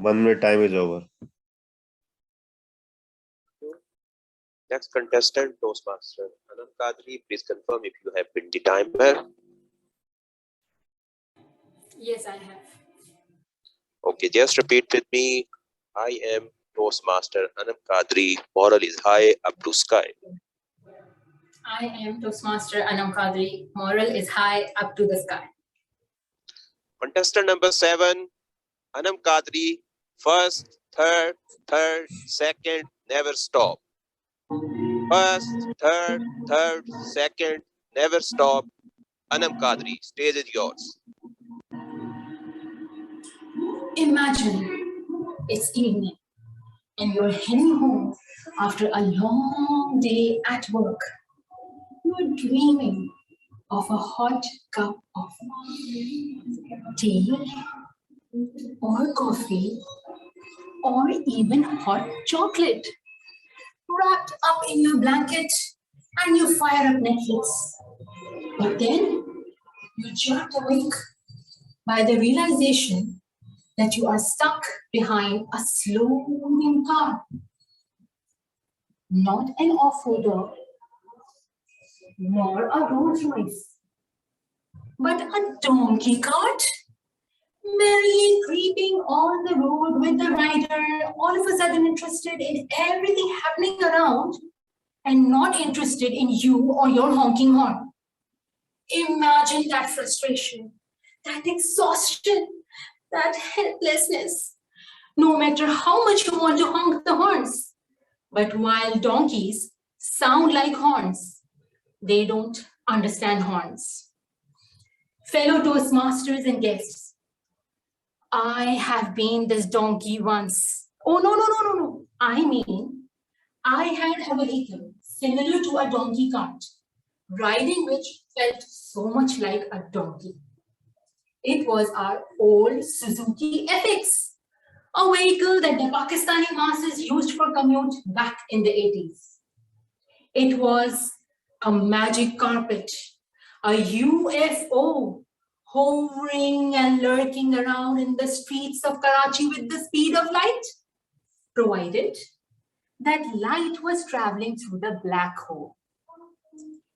1 minute time is over. Next contestant, Toastmaster Anum Kadri, please confirm if you have pinned the timer. Yes, I have. Okay, just repeat with me. I am Toastmaster Anum Kadri. Moral is high up to sky. I am Toastmaster Anum Kadri. Moral is high up to the sky. Contestant number 7, Anum Kadri. First, third, second, never stop. First, third, second, never stop. Anum Kadri, stage is yours. Imagine it's evening and you're heading home after a long day at work. You're dreaming of a hot cup of tea or coffee or even hot chocolate wrapped up in your blanket, and you fire up Netflix. But then you're jerked awake by the realization that you are stuck behind a slow-moving car. Not an off-roader, nor a Rolls Royce, but a donkey cart, merrily creeping on the road with the rider, all of a sudden interested in everything happening around and not interested in you or your honking horn. Imagine that frustration, that exhaustion, that helplessness, no matter how much you want to honk the horns. But while donkeys sound like horns, they don't understand horns. Fellow Toastmasters and guests, I have been this donkey once. Oh, no. I mean, I had a vehicle similar to a donkey cart, riding which felt so much like a donkey. It was our old Suzuki FX, a vehicle that the Pakistani masses used for commute back in the 80s. It was a magic carpet, a UFO, hovering and lurking around in the streets of Karachi with the speed of light, provided that light was traveling through the black hole.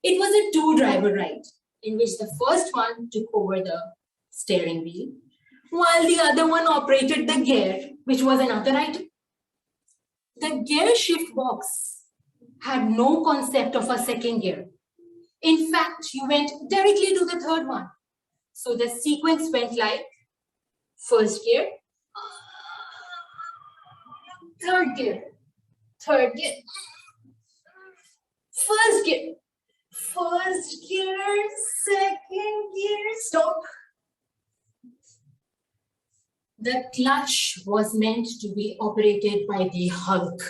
It was a two-driver ride, in which the first one took over the steering wheel, while the other one operated the gear, which was another item. The gear shift box had no concept of a second gear. In fact, you went directly to the third one. So the sequence went like first gear, third gear, first gear, second gear, stop. The clutch was meant to be operated by the Hulk.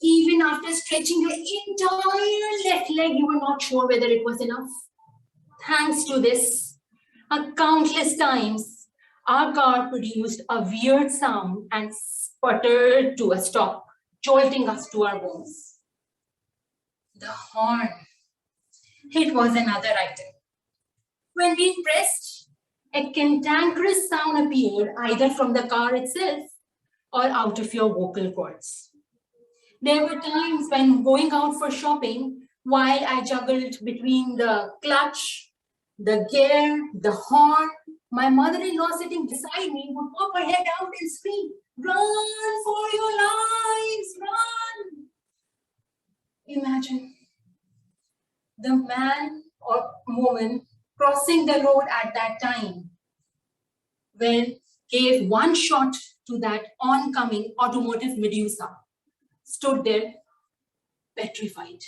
Even after stretching your entire left leg, you were not sure whether it was enough. Thanks to this, countless times, our car produced a weird sound and sputtered to a stop, jolting us to our bones. The horn. It was another item. When we pressed, a cantankerous sound appeared either from the car itself or out of your vocal cords. There were times when going out for shopping, while I juggled between the clutch, the gear, the horn, my mother-in-law sitting beside me would pop her head out and scream, "Run for your lives, run!" Imagine the man or woman crossing the road at that time when gave one shot to that oncoming automotive Medusa, stood there petrified.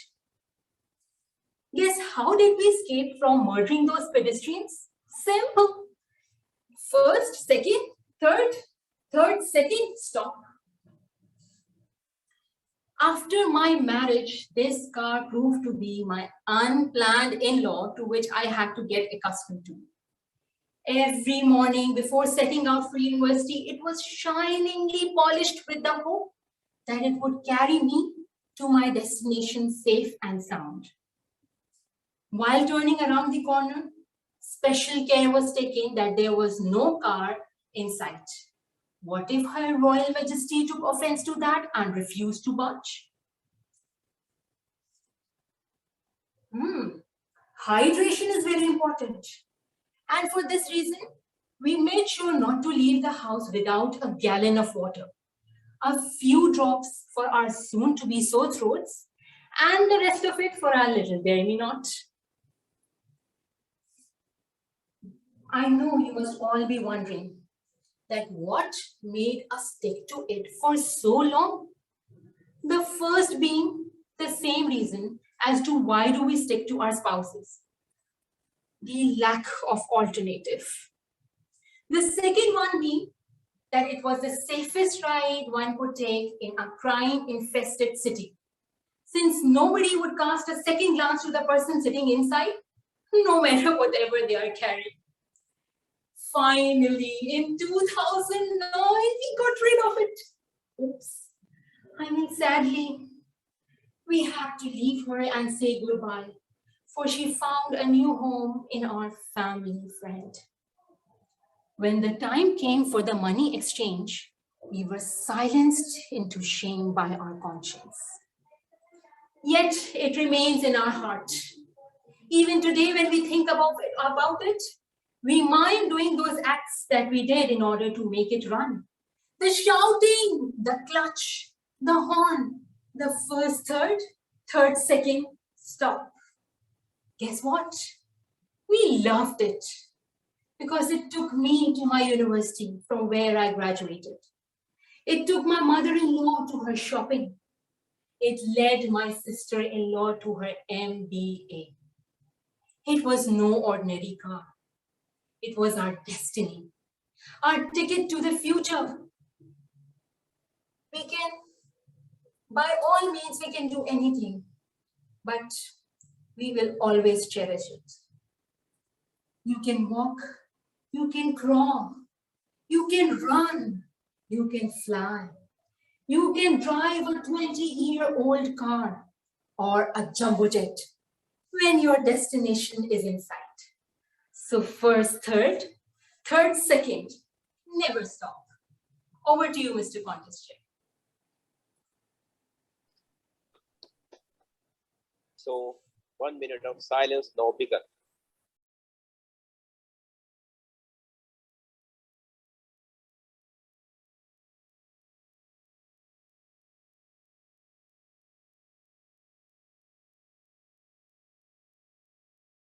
Guess how did we escape from murdering those pedestrians? Simple. First, second, third, second, stop. After my marriage, this car proved to be my unplanned in-law to which I had to get accustomed to. Every morning before setting out for university, it was shiningly polished with the hope that it would carry me to my destination safe and sound. While turning around the corner, special care was taken that there was no car in sight. What if Her Royal Majesty took offense to that and refused to budge? Hydration is very important. And for this reason, we made sure not to leave the house without a gallon of water, a few drops for our soon-to-be sore throats, and the rest of it for our little dairy not. I know you must all be wondering that what made us stick to it for so long? The first being the same reason as to why do we stick to our spouses. The lack of alternative. The second one being that it was the safest ride one could take in a crime-infested city, since nobody would cast a second glance to the person sitting inside, no matter whatever they are carrying. Finally, in 2009, we got rid of it. Oops. Sadly, we had to leave her and say goodbye, for she found a new home in our family friend. When the time came for the money exchange, we were silenced into shame by our conscience. Yet it remains in our heart. Even today, when we think about it, we mind doing those acts that we did in order to make it run. The shouting, the clutch, the horn, the first third second, stop. Guess what? We loved it because it took me to my university from where I graduated. It took my mother-in-law to her shopping. It led my sister-in-law to her MBA. It was no ordinary car. It was our destiny, our ticket to the future. By all means, we can do anything, but we will always cherish it. You can walk, you can crawl, you can run, you can fly. You can drive a 20-year-old car or a jumbo jet when your destination is in sight. So first, third, second, never stop. Over to you, Mr. Contest Chair. So 1 minute of silence now begun.